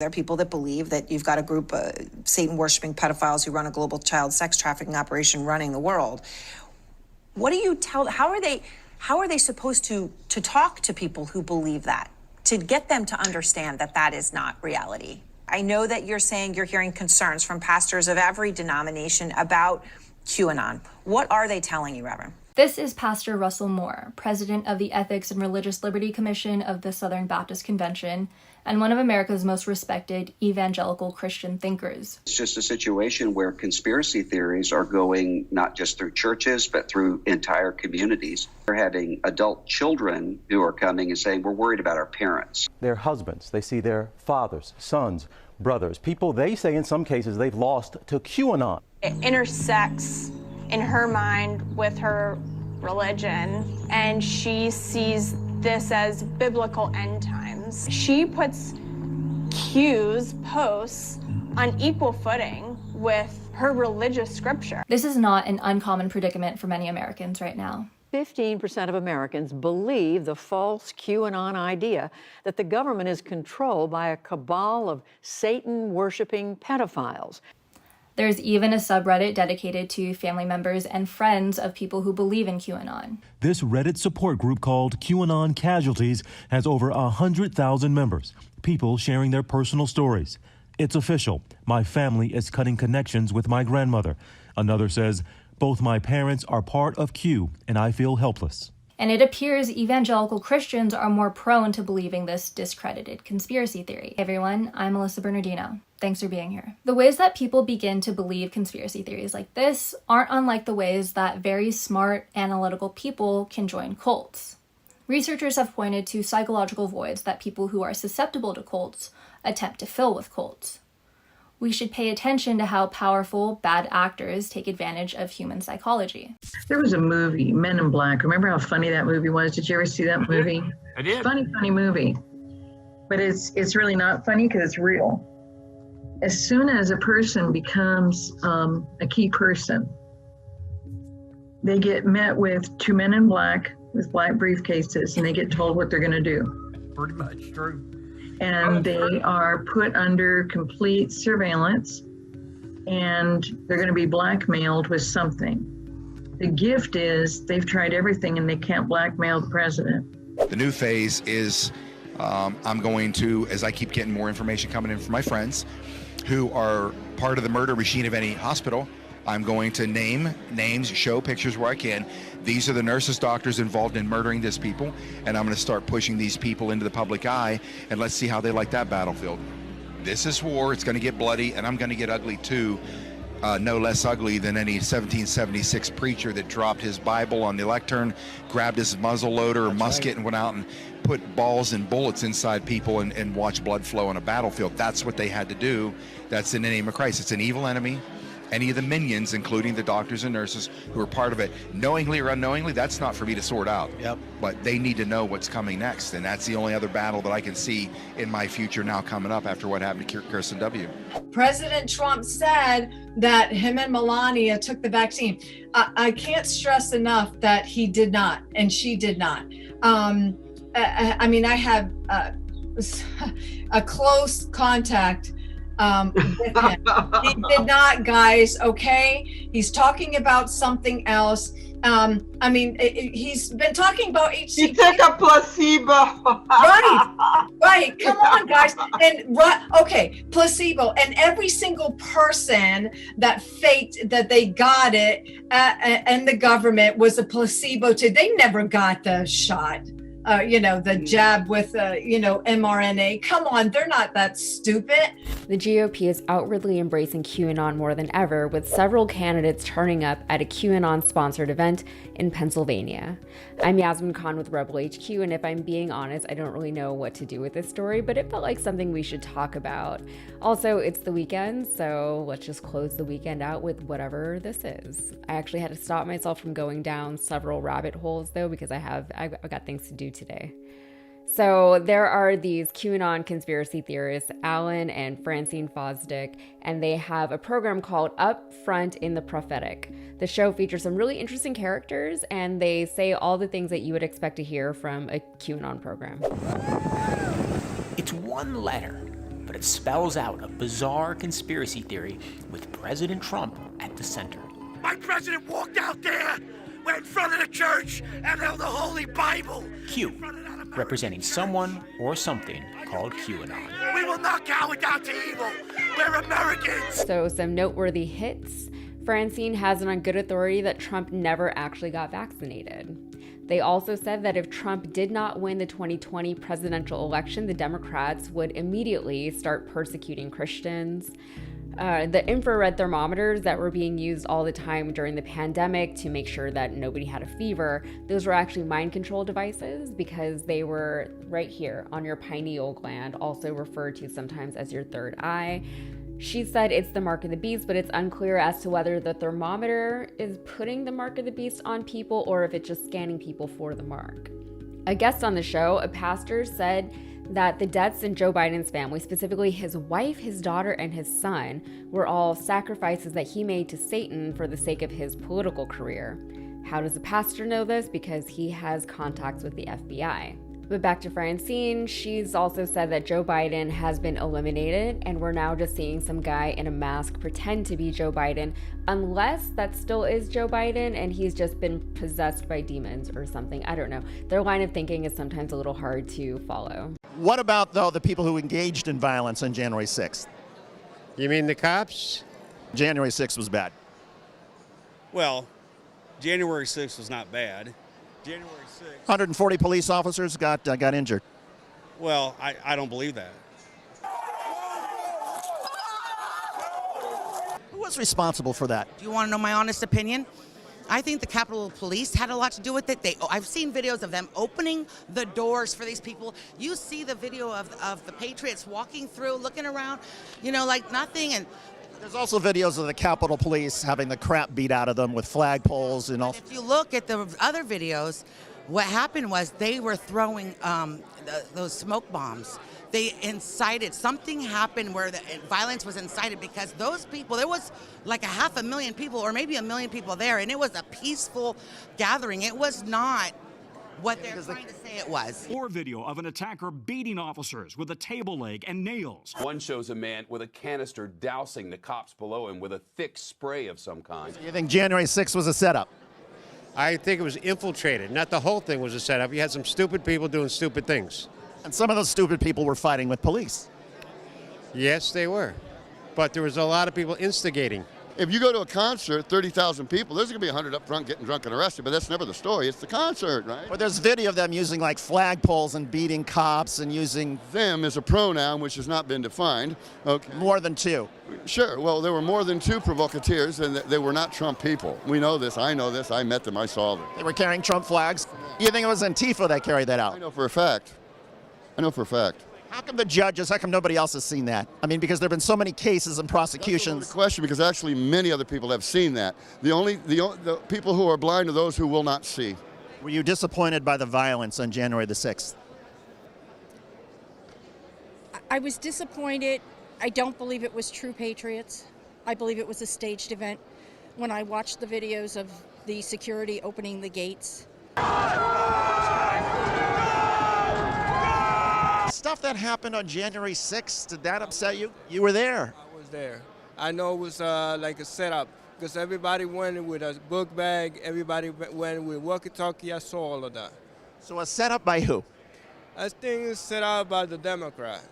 There are people that believe that you've got a group of Satan-worshiping pedophiles who run a global child sex trafficking operation running the world. What do you tell, how are they supposed to talk to people who believe that, to get them to understand that that is not reality? I know that you're saying you're hearing concerns from pastors of every denomination about QAnon. What are they telling you, Reverend? This is Pastor Russell Moore, president of the Ethics and Religious Liberty Commission of the Southern Baptist Convention, and one of America's most respected evangelical Christian thinkers. It's just a situation where conspiracy theories are going not just through churches, but through entire communities. They're having adult children who are coming and saying, we're worried about our parents. Their husbands, they see their fathers, sons, brothers, people they say in some cases they've lost to QAnon. It intersects in her mind with her religion, and she sees this as biblical end times. She puts Q's posts on equal footing with her religious scripture. This is not an uncommon predicament for many Americans right now. 15% of Americans believe the false QAnon idea that the government is controlled by a cabal of Satan-worshiping pedophiles. There's even a subreddit dedicated to family members and friends of people who believe in QAnon. This Reddit support group called QAnon Casualties has over 100,000 members, people sharing their personal stories. It's official. My family is cutting connections with my grandmother. Another says, both my parents are part of Q, and I feel helpless. And it appears evangelical Christians are more prone to believing this discredited conspiracy theory. Hey everyone, I'm Melissa Bernardino. Thanks for being here. The ways that people begin to believe conspiracy theories like this aren't unlike the ways that very smart, analytical people can join cults. Researchers have pointed to psychological voids that people who are susceptible to cults attempt to fill with cults. We should pay attention to how powerful bad actors take advantage of human psychology. There was a movie, Men in Black. Remember how funny that movie was? Did you ever see that movie? I did. Funny movie. But it's really not funny because it's real. As soon as a person becomes a key person, they get met with two men in black with black briefcases, and they get told what they're going to do. Pretty much true. And they are put under complete surveillance, and they're going to be blackmailed with something. The gift is they've tried everything and they can't blackmail the president. The new phase is I'm going to, as I keep getting more information coming in from my friends who are part of the murder machine of any hospital, I'm going to name names, show pictures where I can. These are the nurses, doctors involved in murdering these people, and I'm going to start pushing these people into the public eye, and let's see how they like that battlefield. This is war. It's going to get bloody, and I'm going to get ugly too. No less ugly than any 1776 preacher that dropped his Bible on the lectern, grabbed his muzzle loader or musket and went out and put balls and bullets inside people and watched blood flow on a battlefield. That's what they had to do. That's in the name of Christ. It's an evil enemy. Any of the minions, including the doctors and nurses who are part of it, knowingly or unknowingly, that's not for me to sort out. Yep. But they need to know what's coming next, and that's the only other battle that I can see in my future now coming up after what happened to Kirsten W. President Trump said that him and Melania took the vaccine. I can't stress enough that he did not, and she did not. I mean, I have a close contact with him. He did not, guys, okay? He's talking about something else. I mean, he's been talking about HCG. He took a placebo. Right. Come on, guys. And okay, placebo. And every single person that faked that they got it and the government was a placebo too. They never got the shot. The jab with, mRNA. Come on, they're not that stupid. The GOP is outwardly embracing QAnon more than ever, with several candidates turning up at a QAnon-sponsored event in Pennsylvania. I'm Yasmin Khan with Rebel HQ, and if I'm being honest, I don't really know what to do with this story, but it felt like something we should talk about. Also, it's the weekend, so let's just close the weekend out with whatever this is. I actually had to stop myself from going down several rabbit holes, though, because I've got things to do today. So there are these QAnon conspiracy theorists, Alan and Francine Fosdick, and they have a program called Upfront in the Prophetic. The show features some really interesting characters, and they say all the things that you would expect to hear from a QAnon program. It's one letter but it spells out a bizarre conspiracy theory with President Trump at the center. My president walked out there, went in front of the church, and held the Holy Bible. Q, representing someone or something called QAnon. We will not cower down to evil. We're Americans. So some noteworthy hits. Francine has it on good authority that Trump never actually got vaccinated. They also said that if Trump did not win the 2020 presidential election, the Democrats would immediately start persecuting Christians. The infrared thermometers that were being used all the time during the pandemic to make sure that nobody had a fever, those were actually mind control devices because they were right here on your pineal gland, also referred to sometimes as your third eye. She said it's the mark of the beast, but it's unclear as to whether the thermometer is putting the mark of the beast on people or if it's just scanning people for the mark. A guest on the show, a pastor, said that the deaths in Joe Biden's family, specifically his wife, his daughter, and his son, were all sacrifices that he made to Satan for the sake of his political career. How does the pastor know this? Because he has contacts with the FBI. But back to Francine, she's also said that Joe Biden has been eliminated, and we're now just seeing some guy in a mask pretend to be Joe Biden, unless that still is Joe Biden and he's just been possessed by demons or something. I don't know. Their line of thinking is sometimes a little hard to follow. What about, though, the people who engaged in violence on January 6th? You mean the cops? January 6th was bad. Well, January 6th was not bad. January 6th. 140 police officers got injured. Well, I don't believe that. Who was responsible for that? Do you want to know my honest opinion? I think the Capitol Police had a lot to do with it. I've seen videos of them opening the doors for these people. You see the video of the Patriots walking through, looking around, like nothing. And there's also videos of the Capitol Police having the crap beat out of them with flagpoles and all. If you look at the other videos, what happened was they were throwing those smoke bombs. They incited, something happened where the violence was incited because those people, there was like 500,000 people or maybe 1 million people there, and it was a peaceful gathering. It was not what they're trying to say it was. Or video of an attacker beating officers with a table leg and nails. One shows a man with a canister dousing the cops below him with a thick spray of some kind. So you think January 6th was a setup? I think it was infiltrated. Not the whole thing was a setup. You had some stupid people doing stupid things. And some of those stupid people were fighting with police. Yes, they were. But there was a lot of people instigating. If you go to a concert, 30,000 people, there's going to be 100 up front getting drunk and arrested, but that's never the story. It's the concert, right? But there's video of them using like flagpoles and beating cops and using... Them is a pronoun which has not been defined. Okay. More than two. Sure. Well, there were more than two provocateurs, and they were not Trump people. We know this. I know this. I met them. I saw them. They were carrying Trump flags? You think it was Antifa that carried that out? I know for a fact. How come the judges, how come nobody else has seen that? I mean, because there have been so many cases and prosecutions. That's a question, because actually many other people have seen that. The people who are blind are those who will not see. Were you disappointed by the violence on January the 6th? I was disappointed. I don't believe it was true patriots. I believe it was a staged event. When I watched the videos of the security opening the gates. Stuff that happened on January 6th, did that upset you? You were there. I was there. I know it was like a setup because everybody went with a book bag, everybody went with walkie-talkie. I saw all of that. So a setup by who? I think it's set up by the Democrat.